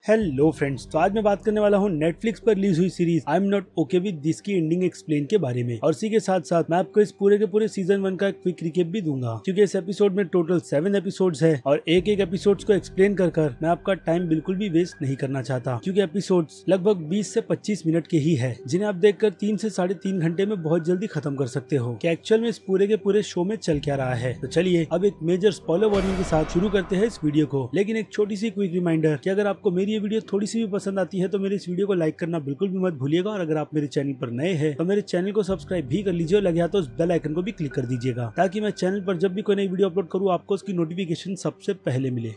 Hello friends, तो आज मैं बात करने वाला हूँ नेटफ्लिक्स पर रिलीज हुई series I am not okay with this की एंडिंग एक्सप्लेन के बारे में। और इसी के साथ साथ मैं आपको इस पूरे के पूरे सीजन 1 का एक क्विक रिकेप भी दूंगा, क्योंकि इस एपिसोड में टोटल 7 एपिसोड्स है और एक एक एपिसोड्स को एक्सप्लेन कर मैं आपका टाइम बिल्कुल भी वेस्ट नहीं करना चाहता, क्योंकि एपिसोड्स लगभग 20 से 25 मिनट के ही है, जिन्हें आप देखकर 3 से 3.5 घंटे में बहुत जल्दी खत्म कर सकते हो कि एक्चुअल में इस पूरे के पूरे शो में चल क्या रहा है। तो चलिए अब एक मेजर स्पॉइलर वार्निंग के साथ शुरू करते हैं इस वीडियो को। लेकिन एक छोटी सी क्विक रिमाइंडर कि अगर आपको मेरी ये वीडियो थोड़ी सी पसंद आती है तो मेरे इस वीडियो को लाइक करना बिल्कुल भी मत भूलिएगा, और अगर आप मेरे चैनल पर नए हैं तो मेरे चैनल को सब्सक्राइब भी कर लीजिए और लगे तो उस बेल आइकन को भी क्लिक कर दीजिएगा, ताकि मैं चैनल पर जब भी कोई नई वीडियो अपलोड करूँ आपको उसकी नोटिफिकेशन सबसे पहले मिले।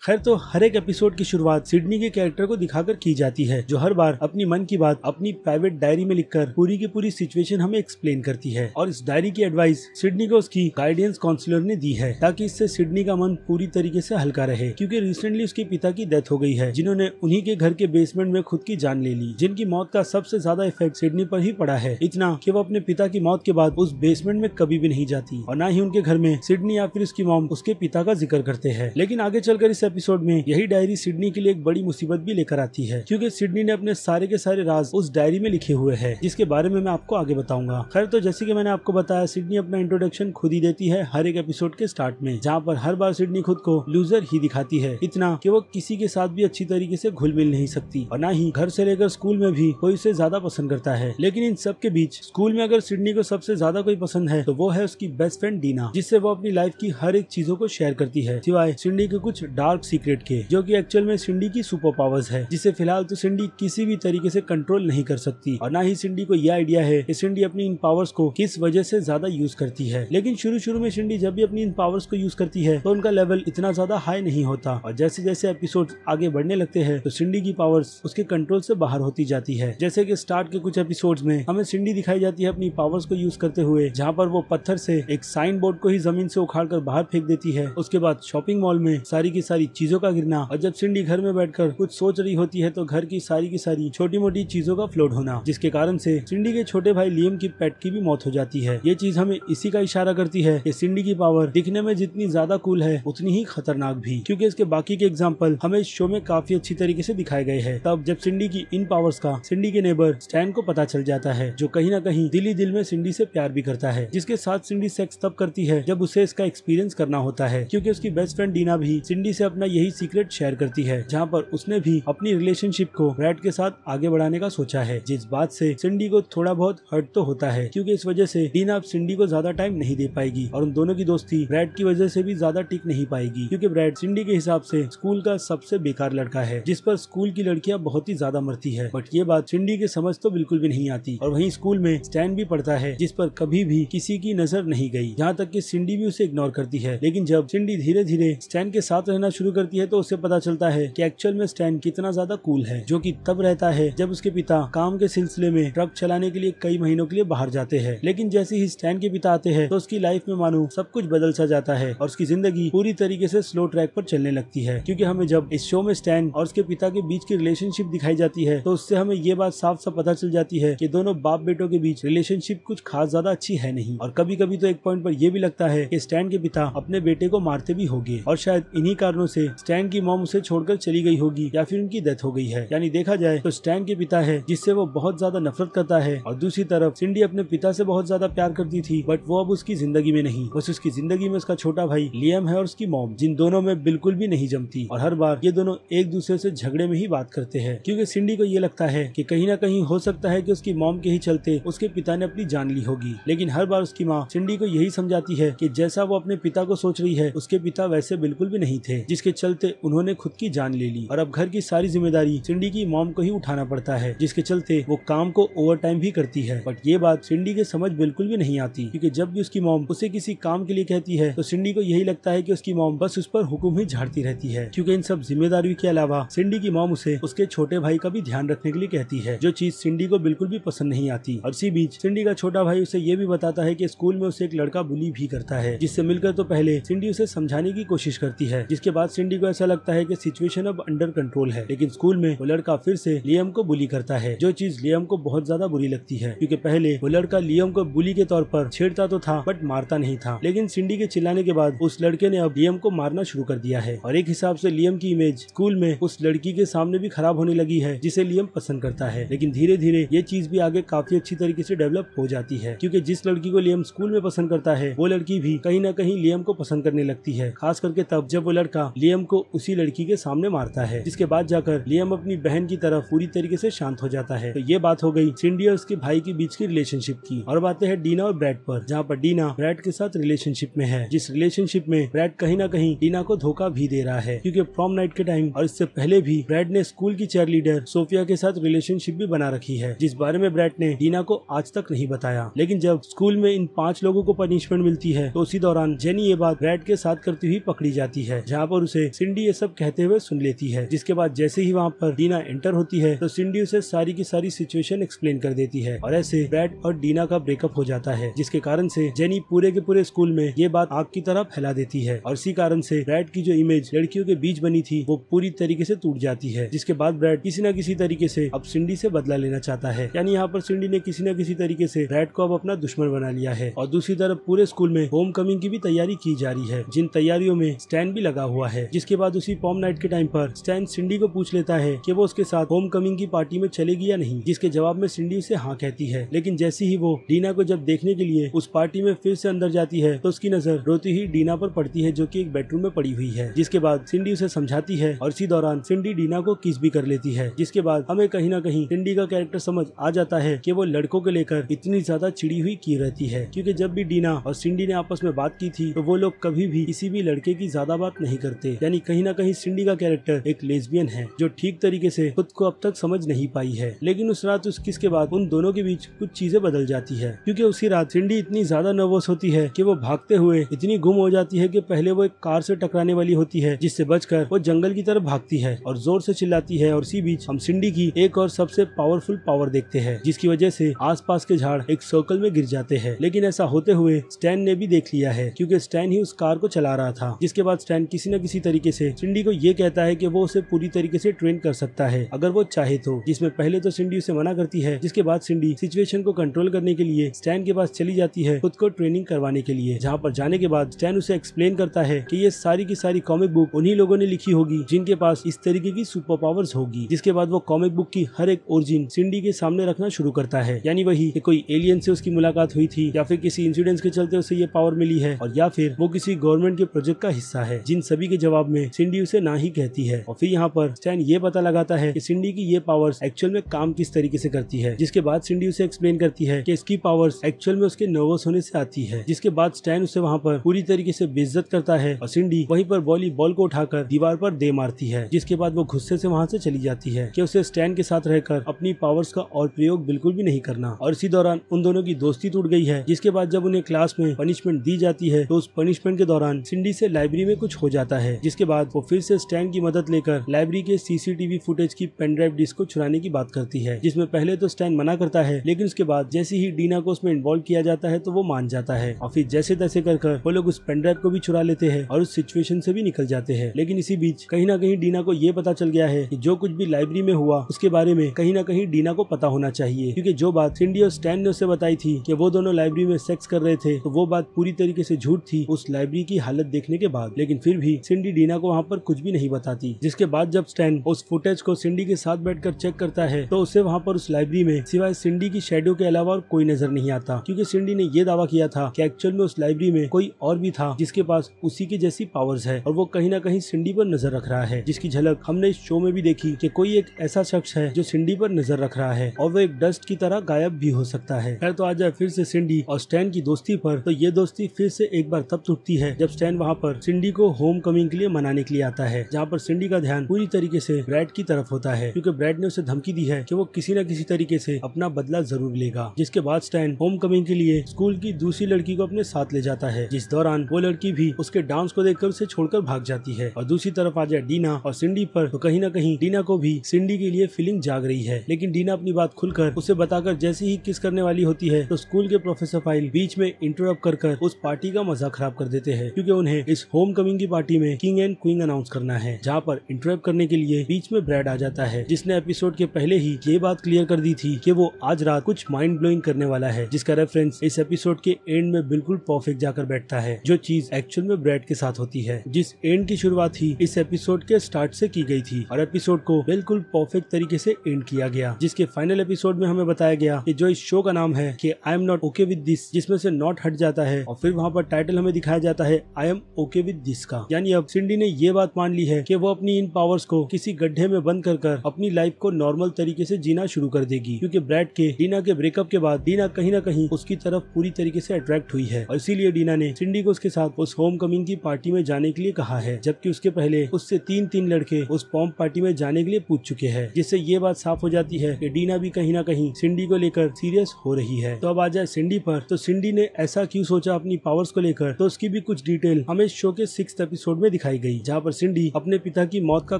खैर, तो हर एक एपिसोड की शुरुआत सिडनी के कैरेक्टर को दिखाकर की जाती है, जो हर बार अपनी मन की बात अपनी प्राइवेट डायरी में लिखकर पूरी की पूरी सिचुएशन हमें एक्सप्लेन करती है। और इस डायरी की एडवाइस सिडनी को उसकी गाइडेंस काउंसलर ने दी है, ताकि इससे सिडनी का मन पूरी तरीके से हल्का रहे, क्योंकि रिसेंटली उसके पिता की डेथ हो गई है, जिन्होंने उन्हीं के घर के बेसमेंट में खुद की जान ले ली, जिनकी मौत का सबसे ज्यादा इफेक्ट सिडनी पर ही पड़ा है। इतना कि वो अपने पिता की मौत के बाद उस बेसमेंट में कभी भी नहीं जाती, और न ही उनके घर में सिडनी या फिर उसकी मॉम उसके पिता का जिक्र करते हैं। लेकिन आगे चलकर इस एपिसोड में यही डायरी सिडनी के लिए एक बड़ी मुसीबत भी लेकर आती है, क्योंकि सिडनी ने अपने सारे के सारे राज उस डायरी में लिखे हुए हैं, जिसके बारे में मैं आपको आगे बताऊंगा। खैर, तो जैसे कि मैंने आपको बताया, सिडनी अपना इंट्रोडक्शन खुद ही देती है हर एक एपिसोड के स्टार्ट में, जहाँ पर हर बार सिडनी खुद को लूजर ही दिखाती है, इतना कि वो किसी के साथ भी अच्छी तरीके से घुल मिल नहीं सकती, और न ही घर से लेकर स्कूल में भी कोई उसे ज्यादा पसंद करता है। लेकिन इन सब के बीच स्कूल में अगर सिडनी को सबसे ज्यादा कोई पसंद है तो वो है उसकी बेस्ट फ्रेंड डीना, जिससे वो अपनी लाइफ की हर एक चीजों को शेयर करती है, सिवाय सिडनी के कुछ डार्क सीक्रेट के, जो कि एक्चुअल में सिंडी की सुपर पावर्स है, जिसे फिलहाल तो सिंडी किसी भी तरीके से कंट्रोल नहीं कर सकती, और ना ही सिंडी को यह आइडिया है कि सिंडी अपनी इन पावर्स को किस वजह से ज्यादा यूज करती है। लेकिन शुरू में सिंडी जब भी अपनी इन पावर्स को यूज करती है तो उनका लेवल इतना ज्यादा हाई नहीं होता, और जैसे जैसे एपिसोड आगे बढ़ने लगते हैं तो सिंडी की पावर्स उसके कंट्रोल से बाहर होती जाती है। जैसे कि स्टार्ट के कुछ एपिसोड्स में हमें सिंडी दिखाई जाती है अपनी पावर्स को यूज करते हुए, जहाँ पर वो पत्थर से एक साइन बोर्ड को ही जमीन से उखाड़ कर बाहर फेंक देती है। उसके बाद शॉपिंग मॉल में सारी की सारी चीजों का गिरना, और जब सिंडी घर में बैठकर कुछ सोच रही होती है तो घर की सारी छोटी मोटी चीजों का फ्लोट होना, जिसके कारण से सिंडी के छोटे भाई लियम की पेट की भी मौत हो जाती है। ये चीज हमें इसी का इशारा करती है कि सिंडी की पावर दिखने में जितनी ज्यादा कूल है उतनी ही खतरनाक भी, क्योंकि इसके बाकी के एग्जांपल हमें इस शो में काफी अच्छी तरीके से दिखाए गए हैं। तब जब सिंडी की इन पावर्स का सिंडी के नेबर स्टैन को पता चल जाता है, जो कहीं ना कहीं दिल ही दिल में सिंडी से प्यार भी करता है, जिसके साथ सिंडी सेक्स तब करती है जब उसे इसका एक्सपीरियंस करना होता है, क्योंकि उसकी बेस्ट फ्रेंड डीना भी सिंडी से अपना यही सीक्रेट शेयर करती है, जहाँ पर उसने भी अपनी रिलेशनशिप को ब्रैड के साथ आगे बढ़ाने का सोचा है, जिस बात से सिंडी को थोड़ा बहुत हर्ट तो होता है, क्योंकि इस वजह से डीना अब सिंडी को ज्यादा टाइम नहीं दे पाएगी, और उन दोनों की दोस्ती ब्रैड की वजह से भी ज्यादा टिक नहीं पाएगी, क्योंकि ब्रैड सिंडी के हिसाब से स्कूल का सबसे बेकार लड़का है, जिस पर स्कूल की लड़कियां बहुत ही ज्यादा मरती है। बट ये बात सिंडी के समझ तो बिल्कुल भी नहीं आती, और वहीं स्कूल में स्टैन भी पढ़ता है, जिस पर कभी भी किसी की नजर नहीं गई, यहाँ तक कि सिंडी भी उसे इग्नोर करती है। लेकिन जब सिंडी धीरे धीरे स्टैन के साथ रहना शुरू करती है तो उसे पता चलता है कि एक्चुअल में स्टैन कितना ज्यादा कूल है, जो कि तब रहता है जब उसके पिता काम के सिलसिले में ट्रक चलाने के लिए कई महीनों के लिए बाहर जाते हैं। लेकिन जैसे ही स्टैन के पिता आते हैं तो उसकी लाइफ में मानो सब कुछ बदल सा जाता है, और उसकी जिंदगी पूरी तरीके से स्लो ट्रैक पर चलने लगती है, क्योंकि हमें जब इस शो में स्टैन और उसके पिता के बीच की रिलेशनशिप दिखाई जाती है तो उससे हमें ये बात साफ साफ पता चल जाती है कि दोनों बाप बेटों के बीच रिलेशनशिप कुछ खास ज्यादा अच्छी है नहीं, और कभी कभी तो एक पॉइंट पर यह भी लगता है कि स्टैन के पिता अपने बेटे को मारते भी होंगे, और शायद इन्हीं कारणों से स्टैन की मॉम उसे छोड़कर चली गई होगी, या फिर उनकी डेथ हो गई है। यानी देखा जाए तो स्टैन के पिता है जिससे वो बहुत ज्यादा नफरत करता है, और दूसरी तरफ सिंडी अपने पिता से बहुत ज्यादा प्यार करती थी, बट वो अब उसकी जिंदगी में नहीं, बस उसकी जिंदगी में उसका छोटा भाई लियम है और उसकी मॉम, जिन दोनों में बिल्कुल भी नहीं जमती, और हर बार ये दोनों एक दूसरे से झगड़े में ही बात करते हैं, क्योंकि सिंडी को ये लगता है कि कहीं ना कहीं हो सकता है कि उसकी मॉम के ही चलते उसके पिता ने अपनी जान ली होगी। लेकिन हर बार उसकी माँ सिंडी को यही समझाती है कि जैसा वो अपने पिता को सोच रही है उसके पिता वैसे बिल्कुल भी नहीं थे, जिसके चलते उन्होंने खुद की जान ले ली, और अब घर की सारी जिम्मेदारी सिंडी की मॉम को ही उठाना पड़ता है, जिसके चलते वो काम को ओवर टाइम भी करती है। बट ये बात सिंडी के समझ बिल्कुल भी नहीं आती, क्योंकि जब भी उसकी मॉम उसे किसी काम के लिए कहती है तो सिंडी को यही लगता है कि उसकी मॉम बस उस पर हुक्म ही झाड़ती रहती है, क्योंकि इन सब जिम्मेदारियों के अलावा सिंडी की मॉम उसे उसके छोटे भाई का भी ध्यान रखने के लिए कहती है, जो चीज सिंडी को बिल्कुल भी पसंद नहीं आती। और इसी बीच सिंडी का छोटा भाई उसे ये भी बताता है कि स्कूल में उसे एक लड़का बुली भी करता है, जिससे मिलकर तो पहले सिंडी उसे समझाने की कोशिश करती है, जिसके बाद सिंडी को ऐसा लगता है कि सिचुएशन अब अंडर कंट्रोल है, लेकिन स्कूल में वो लड़का फिर से लियम को बुली करता है, जो चीज लियम को बहुत ज्यादा बुरी लगती है, क्योंकि पहले वो लड़का लियम को बुली के तौर पर छेड़ता तो था बट मारता नहीं था, लेकिन सिंडी के चिल्लाने के बाद उस लड़के ने अब लियम को मारना शुरू कर दिया है। और एक हिसाब से लियम की इमेज स्कूल में उस लड़की के सामने भी खराब होने लगी है जिसे लियम पसंद करता है। लेकिन धीरे धीरे ये चीज भी आगे काफी अच्छी तरीके से डेवलप हो जाती है, क्योंकि जिस लड़की को लियम स्कूल में पसंद करता है वो लड़की भी कहीं ना कहीं लियम को पसंद करने लगती है, खास करके तब जब वो लड़का लियम को उसी लड़की के सामने मारता है, जिसके बाद जाकर लियम अपनी बहन की तरफ पूरी तरीके से शांत हो जाता है। तो ये बात हो गई सिंडी और उसके भाई के बीच की रिलेशनशिप की। और बातें हैं डीना और ब्रैड पर, जहाँ पर डीना ब्रैड के साथ रिलेशनशिप में है, जिस रिलेशनशिप में ब्रैड कहीं ना कहीं डीना को धोखा भी दे रहा है, क्योंकि प्रॉम नाइट के टाइम और इससे पहले भी ब्रैड ने स्कूल की चेयर लीडर सोफिया के साथ रिलेशनशिप भी बना रखी है, जिस बारे में ब्रैड ने डीना को आज तक नहीं बताया। लेकिन जब स्कूल में इन 5 लोगों को पनिशमेंट मिलती है तो उसी दौरान जेनी ये बात ब्रैड के साथ करती हुई पकड़ी जाती है, जहाँ पर उसे सिंडी ये सब कहते हुए सुन लेती है। जिसके बाद जैसे ही वहाँ पर डीना एंटर होती है तो सिंडी उसे सारी की सारी सिचुएशन एक्सप्लेन कर देती है, और ऐसे ब्रैड और डीना का ब्रेकअप हो जाता है, जिसके कारण से जेनी पूरे के पूरे स्कूल में ये बात आग की तरह फैला देती है, और इसी कारण से ब्रैड की जो इमेज लड़कियों के बीच बनी थी वो पूरी तरीके से टूट जाती है। जिसके बाद ब्रैड किसी न किसी तरीके से अब सिंडी से बदला लेना चाहता है, यानी यहाँ पर सिंडी ने किसी न किसी तरीके से ब्रैड को अब अपना दुश्मन बना लिया है। और दूसरी तरफ पूरे स्कूल में होम कमिंग की भी तैयारी की जा रही है, जिन तैयारियों में स्टैन भी लगा हुआ है। जिसके बाद उसी प्रॉम नाइट के टाइम पर स्टैन सिंडी को पूछ लेता है कि वो उसके साथ होम कमिंग की पार्टी में चलेगी या नहीं, जिसके जवाब में सिंडी उसे हाँ कहती है। लेकिन जैसे ही वो डीना को जब देखने के लिए उस पार्टी में फिर से अंदर जाती है तो उसकी नजर रोती ही डीना पर पड़ती है, जो कि एक बेडरूम में पड़ी हुई है। जिसके बाद सिंडी उसे समझाती है और इसी दौरान सिंडी डीना को किस भी कर लेती है। जिसके बाद हमें कहीं ना कहीं सिंडी का कैरेक्टर समझ आ जाता है कि वो लड़कों को लेकर इतनी ज्यादा चिड़ी हुई की रहती है, क्योंकि जब भी डीना और सिंडी ने आपस में बात की थी तो वो लोग कभी भी किसी भी लड़के की ज्यादा बात नहीं करते। यानी कहीं ना कहीं सिंडी का कैरेक्टर एक लेस्बियन है जो ठीक तरीके से खुद को अब तक समझ नहीं पाई है। लेकिन उस रात उस किस के बाद उन दोनों के बीच कुछ चीजें बदल जाती है, क्योंकि उसी रात सिंडी इतनी ज्यादा नर्वस होती है कि वो भागते हुए इतनी गुम हो जाती है कि पहले वो एक कार से टकराने वाली होती है, जिससे बचकर वो जंगल की तरफ भागती है और जोर से चिल्लाती है। और इसी बीच हम सिंडी की एक और सबसे पावरफुल पावर देखते हैं, जिसकी वजह से आसपास के झाड़ एक सर्कल में गिर जाते हैं। लेकिन ऐसा होते हुए स्टैन ने भी देख लिया है, क्योंकि स्टैन ही उस कार को चला रहा था। जिसके बाद स्टैन किसी न किसी तरीके से सिंडी को ये कहता है कि वो उसे पूरी तरीके से ट्रेन कर सकता है अगर वो चाहे तो, जिसमें पहले तो सिंडी उसे मना करती है। जिसके बाद सिंडी सिचुएशन को कंट्रोल करने के लिए स्टैन के पास चली जाती है खुद को ट्रेनिंग करवाने के लिए, जहाँ पर जाने के बाद स्टैन उसे एक्सप्लेन करता है कि ये सारी की सारी कॉमिक बुक उन्हीं लोगों ने लिखी होगी जिनके पास इस तरीके की सुपर पावर्स होगी। जिसके बाद वो कॉमिक बुक की हर एक ओरिजिन सिंडी के सामने रखना शुरू करता है, यानी वही कि कोई एलियन से उसकी मुलाकात हुई थी, या फिर किसी इंसिडेंट के चलते उसे ये पावर मिली है, और या फिर वो किसी गवर्नमेंट के प्रोजेक्ट का हिस्सा है। जिन सभी के जवाब में सिंडी उसे ना ही कहती है। और फिर यहाँ पर स्टैन ये पता लगाता है कि सिंडी की ये पावर्स एक्चुअल में काम किस तरीके से करती है। जिसके बाद सिंडी उसे एक्सप्लेन करती है कि इसकी पावर्स एक्चुअल में उसके नर्वस होने से आती है। जिसके बाद स्टैन उसे वहाँ पर पूरी तरीके से बेइज्जत करता है और सिंडी वहीं पर वॉलीबॉल को उठाकर दीवार पर दे मारती है। जिसके बाद वो गुस्से से वहाँ से चली जाती है कि उसे स्टैन के साथ रहकर अपनी पावर्स का और प्रयोग बिल्कुल भी नहीं करना। और इसी दौरान उन दोनों की दोस्ती टूट गई है। जिसके बाद जब उन्हें क्लास में पनिशमेंट दी जाती है तो उस पनिशमेंट के दौरान सिंडी से लाइब्रेरी में कुछ हो जाता है। जिसके बाद वो फिर से स्टैन की मदद लेकर लाइब्रेरी के सीसीटीवी फुटेज की पेन ड्राइव डिस्क को चुराने की बात करती है, जिसमें पहले तो स्टैन मना करता है, लेकिन उसके बाद जैसे ही डीना को उसमें इन्वॉल्व किया जाता है तो वो मान जाता है। और फिर जैसे तैसे कर वो लोग उस पेन ड्राइव को भी चुरा लेते हैं और उस सिचुएशन से भी निकल जाते हैं। लेकिन इसी बीच कहीं ना कहीं डीना को ये पता चल गया है कि जो कुछ भी लाइब्रेरी में हुआ उसके बारे में कहीं ना कहीं डीना को पता होना चाहिए, क्योंकि जो बात सिंडी और स्टैन ने उसे बताई थी कि वो दोनों लाइब्रेरी में सेक्स कर रहे थे, तो वो बात पूरी तरीके से झूठ थी उस लाइब्रेरी की हालत देखने के बाद। लेकिन फिर भी सिंडी डीना को वहाँ पर कुछ भी नहीं बताती। जिसके बाद जब स्टैन उस फुटेज को सिंडी के साथ बैठकर चेक करता है तो उसे वहाँ पर उस लाइब्रेरी में सिवाय सिंडी की शैडो के अलावा और कोई नजर नहीं आता, क्योंकि सिंडी ने ये दावा किया था कि एक्चुअल में उस लाइब्रेरी में कोई और भी था जिसके पास उसी की जैसी पावर्स है और वो कहीं ना कहीं सिंडी पर नजर रख रहा है। जिसकी झलक हमने इस शो में भी देखी कि कोई एक ऐसा शख्स है जो सिंडी पर नजर रख रहा है और वो एक डस्ट की तरह गायब भी हो सकता है। खैर तो आ जाए फिर से सिंडी और स्टैन की दोस्ती पर, तो ये दोस्ती फिर से एक बार तब टूटती है जब स्टैन वहाँ पर सिंडी को होम कमिंग के लिए मनाने के लिए आता है, जहाँ पर सिंडी का ध्यान पूरी तरीके से ब्रैड की तरफ होता है, क्योंकि ब्रैड ने उसे धमकी दी है कि वो किसी न किसी तरीके से अपना बदला जरूर लेगा। जिसके बाद स्टैन होम कमिंग के लिए स्कूल की दूसरी लड़की को अपने साथ ले जाता है, जिस दौरान वो लड़की भी उसके डांस को देखकर उसे छोड़कर भाग जाती है। और दूसरी तरफ आ जाए डीना और सिंडी पर, तो कहीं ना कहीं डीना को भी सिंडी के लिए फीलिंग जाग रही है। लेकिन डीना अपनी बात खुलकर उसे बताकर जैसे ही किस करने वाली होती है तो स्कूल के प्रोफेसर फाइल बीच में इंटरप्ट कर उस पार्टी का मजा खराब कर देते हैं, क्योंकि उन्हें इस होम कमिंग की पार्टी में किंग एंड क्वीन अनाउंस करना है, जहाँ पर इंटरप्ट करने के लिए बीच में ब्रैड आ जाता है, जिसने एपिसोड के पहले ही ये बात क्लियर कर दी थी कि वो आज रात कुछ माइंड ब्लोइंग करने वाला है, जिसका रेफरेंस इस एपिसोड के एंड में बिल्कुल परफेक्ट जाकर बैठता है, जो चीज एक्चुअल में ब्रैड के साथ होती है, जिस एंड की शुरुआत ही इस एपिसोड के स्टार्ट से की गई थी और एपिसोड को बिल्कुल परफेक्ट तरीके से एंड किया गया, जिसके फाइनल एपिसोड में हमें बताया गया कि जो इस शो का नाम है कि I am not okay with this, जिसमें से नॉट हट जाता है और फिर वहाँ पर टाइटल हमें दिखाया जाता है I am okay with this का। यानी अब सिंडी ने ये बात मान ली है कि वो अपनी इन पावर्स को किसी गड्ढे में बंद कर अपनी लाइफ को नॉर्मल तरीके से जीना शुरू कर देगी, क्योंकि ब्रैड के डीना के ब्रेकअप के बाद डीना कहीं ना कहीं उसकी तरफ पूरी तरीके से अट्रैक्ट हुई है और इसीलिए डीना ने सिंडी को उसके साथ उस होम कमिंग की पार्टी में जाने के लिए कहा है, जबकि उसके पहले उससे तीन लड़के उस पॉम्प पार्टी में जाने के लिए पूछ चुके हैं, जिससे ये बात साफ हो जाती है कि डीना भी कहीं ना कहीं सिंडी को लेकर सीरियस हो रही है। तो अब आ जाए सिंडी पर, तो सिंडी ने ऐसा क्यों सोचा अपनी पावर्स को लेकर, तो उसकी भी कुछ डिटेल हमें शो के 6th एपिसोड में दिखाई गई, जहाँ पर सिंडी अपने पिता की मौत का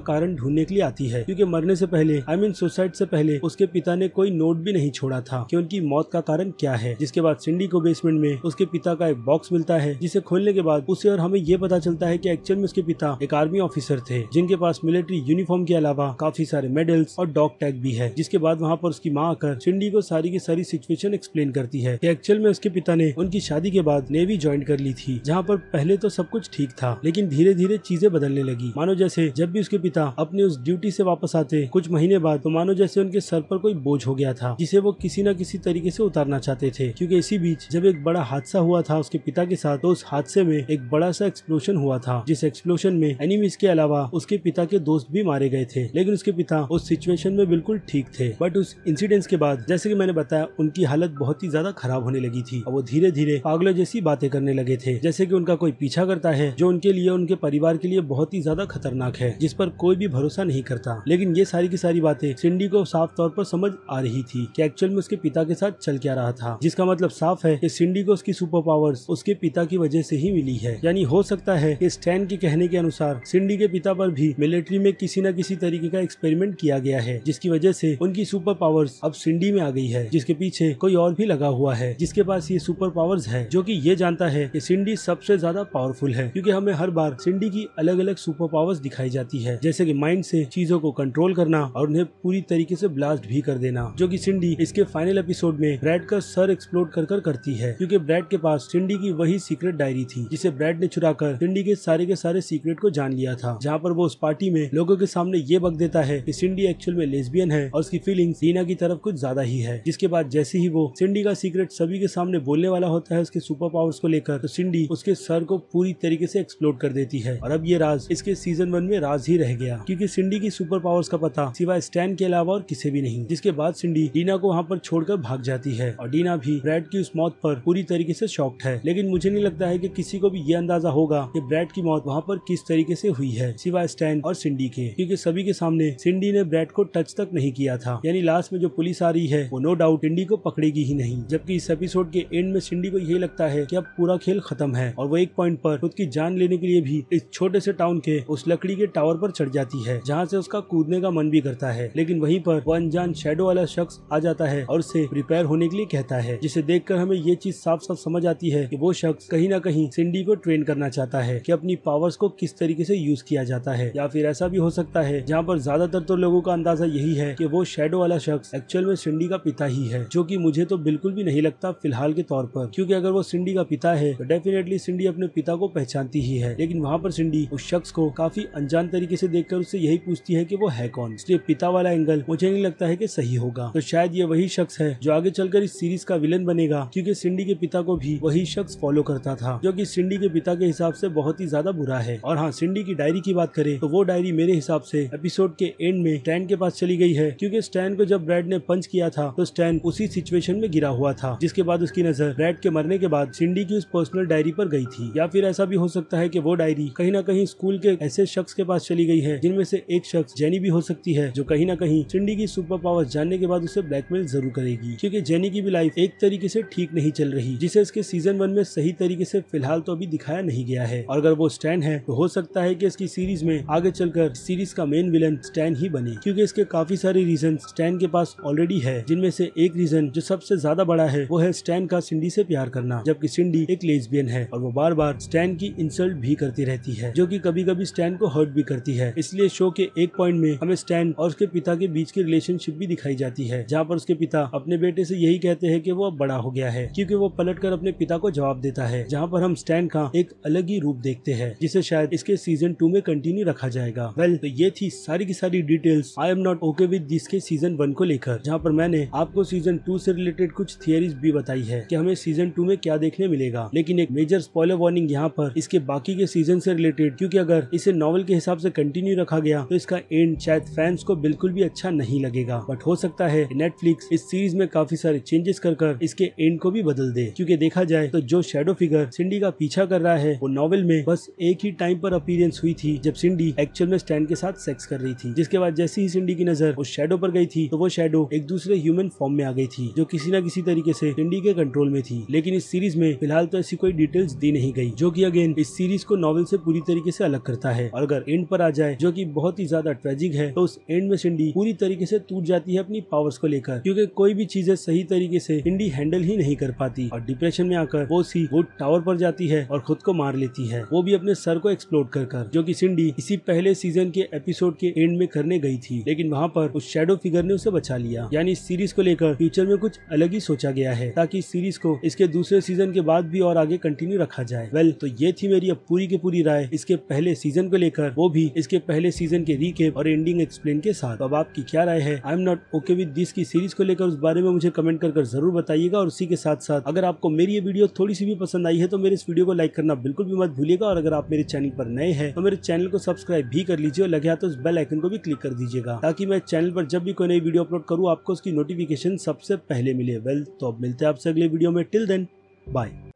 कारण ढूंढने के लिए आती है, क्योंकि मरने से पहले सुसाइड से पहले उसके पिता ने कोई नोट भी नहीं छोड़ा था कि उनकी मौत का कारण क्या है। जिसके बाद सिंडी को बेसमेंट में उसके पिता का एक बॉक्स मिलता है, जिसे खोलने के बाद उसे और हमें ये पता चलता है कि एक्चुअल में उसके पिता एक आर्मी ऑफिसर थे, जिनके पास मिलिट्री यूनिफॉर्म के अलावा काफी सारे मेडल्स और डॉग टैग भी है। जिसके बाद वहाँ पर उसकी माँ आकर सिंडी को सारी की सारी सिचुएशन एक्सप्लेन करती है कि एक्चुअल में उसके पिता ने उनकी शादी के बाद नेवी ज्वाइन कर ली थी, जहाँ पर पहले तो सब कुछ ठीक था, लेकिन धीरे धीरे चीजें बदलने लगी। मानो जैसे जब भी उसके पिता अपने उस ड्यूटी से वापस आते कुछ महीने बाद, तो मानो जैसे उनके सर पर कोई बोझ हो गया था, जिसे वो किसी न किसी तरीके से उतारना चाहते थे, क्योंकि इसी बीच जब एक बड़ा हादसा हुआ था उसके पिता के साथ, तो उस हादसे में एक बड़ा सा एक्सप्लोजन हुआ था, जिस एक्सप्लोजन में एनिमीज के अलावा उसके पिता के दोस्त भी मारे गए थे, लेकिन उसके पिता उस सिचुएशन में बिल्कुल ठीक थे। बट उस इंसिडेंट के बाद, जैसे कि मैंने बताया, उनकी हालत बहुत ही ज्यादा खराब होने लगी थी और वो धीरे धीरे पागलों जैसी बातें करने लगे थे, जैसे कि उनका कोई पीछा करता है, जो उनके लिए उनके परिवार के लिए बहुत ही ज्यादा खतरनाक है, जिस पर कोई भी भरोसा नहीं करता। लेकिन ये सारी की सारी बातें सिंडी को साफ तौर पर समझ आ रही थी कि एक्चुअल में उसके पिता के साथ चल क्या रहा था, जिसका मतलब साफ है कि सिंडी को उसकी सुपर पावर्स उसके पिता की वजह से ही मिली है। यानी हो सकता है कि स्टैन के कहने के अनुसार सिंडी के पिता पर भी मिलिट्री में किसी न किसी तरीके का एक्सपेरिमेंट किया गया है, जिसकी वजह से उनकी सुपर पावर्स अब सिंडी में आ गई है, जिसके पीछे कोई और भी लगा हुआ है, जिसके पास ये सुपर पावर्स है, जो कि ये जानता है कि सिंडी सबसे ज्यादा पावरफुल है, क्योंकि हमें हर बार सिंडी की अलग अलग सुपर पावर्स दिखाई जाती है, जैसे कि माइंड से चीजों को कंट्रोल करना और उन्हें पूरी तरीके से ब्लास्ट भी कर देना, जो कि सिंडी इसके फाइनल एपिसोड में ब्रैड का सर एक्सप्लोड कर करती है, क्योंकि ब्रैड के पास सिंडी की वही सीक्रेट डायरी थी, जिसे ब्रैड ने चुराकर सिंडी के सारे सीक्रेट को जान लिया था, जहाँ पर वो उस पार्टी में लोगों के सामने ये बक देता है कि सिंडी एक्चुअल में लेस्बियन है और उसकी फीलिंग्स डीना की तरफ कुछ ज्यादा ही है। जिसके बाद जैसे ही वो सिंडी का सीक्रेट सभी के सामने बोलने वाला होता है उसके सुपर पावर्स को लेकर, तो सिंडी उसके सर को पूरी तरीके से एक्सप्लोड कर देती है और अब ये राज इसके सीजन 1 में राज ही रह गया, क्योंकि सिंडी की सुपर पावर्स का पता सिवाय स्टैन के अलावा और किसी भी नहीं। जिसके बाद सिंडी डीना को वहाँ पर छोड़कर भाग जाती है और डीना भी ब्रैड की उस मौत पर पूरी तरीके से शॉक्ड है, लेकिन मुझे नहीं लगता है कि किसी को भी ये अंदाजा होगा कि ब्रैड की मौत वहाँ पर किस तरीके से हुई है, सिवाय स्टैन और सिंडी के, क्योंकि सभी के सामने सिंडी ने ब्रैड को टच तक नहीं किया था। यानी लास्ट में जो पुलिस आ रही है वो नो डाउट सिंडी को पकड़ेगी ही नहीं, जबकि इस एपिसोड के एंड में सिंडी को यही लगता है कि अब पूरा खेल खत्म है और वो एक पॉइंट पर खुद की जान लेने के लिए भी इस छोटे से टाउन के उस लकड़ी के टावर पर चढ़ जाती है, जहाँ से उसका कूदने का मन भी करता है, लेकिन वहीं पर वो अनजान शैडो वाला शख्स आ जाता है और उसे प्रिपेयर होने के लिए कहता है, जिसे देखकर हमें ये चीज साफ साफ समझ आती है कि वो शख्स कहीं ना कहीं सिंडी को ट्रेन करना चाहता है कि अपनी पावर्स को किस तरीके से यूज किया जाता है। या फिर ऐसा भी हो सकता है, जहाँ पर ज्यादातर तो लोगों का अंदाजा यही है कि वो शैडो वाला शख्स एक्चुअल में सिंडी का पिता ही है, जो कि मुझे तो बिल्कुल भी नहीं लगता फिलहाल के तौर पर, क्योंकि अगर वो सिंडी का पिता है तो डेफिनेटली सिंडी अपने पिता को पहचानती ही है, लेकिन वहाँ पर सिंडी उस शख्स को काफी अनजान तरीके से देखकर उससे यही पूछती है कि वो है कौन। इसलिए पिता वाला एंगल मुझे नहीं लगता है कि सही होगा, तो शायद ये वही शख्स है जो आगे चलकर इस सीरीज का विलन बनेगा, क्योंकि सिंडी के पिता को भी वही शख्स फॉलो करता था, जो कि सिंडी के पिता के हिसाब से बहुत ही ज्यादा बुरा है। और हाँ, सिंडी की डायरी की बात करें तो वो डायरी मेरे हिसाब से एपिसोड के एंड में स्टैन के पास चली गई है, क्योंकि स्टैन को जब ब्रैड ने पंच किया था तो स्टैन उसी सिचुएशन में गिरा हुआ था, जिसके बाद उसकी नजर ब्रैड के मरने के बाद सिंडी की उस पर्सनल डायरी पर गई थी। या फिर ऐसा भी हो सकता है कि वो डायरी कहीं ना कहीं स्कूल के ऐसे शख्स के पास चली गई है, जिनमें से एक शख्स जेनी भी हो सकती है, जो कहीं ना कहीं सिंडी की सुपर पावर्स जानने के बाद उसे ब्लैकमेल जरूर करेगी, क्योंकि जेनी की भी लाइफ एक तरीके से ठीक नहीं चल रही, जिसे इसके सीजन 1 में सही तरीके से फिलहाल तो अभी दिखाया नहीं गया है। और अगर वो स्टैन है तो हो सकता है कि इसकी सीरीज में आगे चलकर सीरीज का मेन विलन स्टैन ही बने, क्योंकि इसके काफी सारे रीजन स्टैन के पास ऑलरेडी है, जिनमें से एक रीजन जो सबसे ज्यादा बड़ा है वो है स्टैन का सिंडी से प्यार करना, जबकि सिंडी एक लेस्बियन है और वो बार बार स्टैन की इंसल्ट भी करती रहती जाती है, जो कि कभी कभी स्टैन को हर्ट भी करती है। इसलिए शो के एक पॉइंट में हमें स्टैन और उसके पिता के बीच की रिलेशनशिप भी दिखाई जाती है, जहाँ पर उसके पिता अपने बेटे से यही कहते हैं कि वो अब बड़ा हो गया है, क्योंकि वो पलटकर अपने पिता को जवाब देता है, जहाँ पर हम स्टैन का एक अलग ही रूप देखते हैं, जिसे शायद इसके सीजन 2 में कंटिन्यू रखा जाएगा। वेल, तो ये थी सारी की सारी details I am not okay with this के सीजन 1 को लेकर, जहाँ पर मैंने आपको सीजन 2 से रिलेटेड कुछ थियरीज भी बताई है कि हमें सीजन 2 में क्या देखने मिलेगा। लेकिन एक मेजर स्पॉइलर वार्निंग यहाँ पर इसके बाकी के सीजन से रिलेटेड, क्योंकि अगर इसे नॉवल के हिसाब से कंटिन्यू रखा गया तो इसका एंड शायद फैंस को बिल्कुल भी अच्छा नहीं लगेगा। बट हो सकता है नेटफ्लिक्स इस सीरीज में काफी सारे चेंजेस कर इसके एंड को भी बदल दे, क्योंकि देखा जाए तो जो शैडो फिगर सिंडी का पीछा कर रहा है वो नॉवेल में बस एक ही टाइम पर अपीयरेंस हुई थी जब सिंडी एक्चुअल में स्टैन के साथ सेक्स कर रही थी, जिसके बाद जैसे ही सिंडी की नजर उस शैडो पर गई थी तो वो शैडो एक दूसरे ह्यूमन फॉर्म में आ गई थी, जो किसी न किसी तरीके से सिंडी के कंट्रोल में थी। लेकिन इस सीरीज में फिलहाल तो ऐसी कोई डिटेल्स दी नहीं गई, जो कि अगेन इस सीरीज को नॉवेल से पूरी तरीके से अलग करता है। और अगर एंड पर आ जाए, जो कि बहुत ही ज्यादा ट्रेजिक है, तो उस एंड में सिंडी पूरी तरीके से टूट जाती है अपनी पावर्स को लेकर, क्योंकि कोई भी चीजें सही तरीके से सिंडी हैंडल ही नहीं कर पाती और डिप्रेशन में आकर वो सी वुड टावर पर जाती है और खुद को मार लेती है, वो भी अपने सर को एक्सप्लोड कर, जो कि सिंडी इसी पहले सीजन के एपिसोड के एंड में करने गई थी। लेकिन वहाँ पर उस शैडो फिगर ने उसे बचा लिया। यानी इस सीरीज को लेकर फ्यूचर में कुछ अलग ही सोचा गया है, ताकि इस सीरीज को इसके दूसरे सीजन के बाद भी और आगे कंटिन्यू रखा जाए। वेल, तो ये थी मेरी अब पूरी की पूरी राय इसके पहले सीजन को लेकर, वो भी इसके पहले सीजन के रीकैप और एंडिंग एक्सप्लेन के साथ। अब आपकी क्या राय है I am not okay with this की सीरीज को लेकर, उस बारे में मुझे कमेंट कर जरूर बताइएगा। और उसी के साथ साथ अगर आपको मेरी ये वीडियो थोड़ी सी भी पसंद आई है तो मेरे इस वीडियो को लाइक करना बिल्कुल भी मत भूलिएगा। और अगर आप मेरे चैनल पर नए हैं तो मेरे चैनल को सब्सक्राइब भी कर लीजिए और लगे हाथ तो उस बेल आइकन को भी क्लिक कर दीजिएगा, ताकि मैं चैनल पर जब भी कोई नई वीडियो अपलोड करूँ आपको उसकी नोटिफिकेशन सबसे पहले मिले। वेल, तो अब मिलते हैं आपसे अगले वीडियो में। Till then, bye.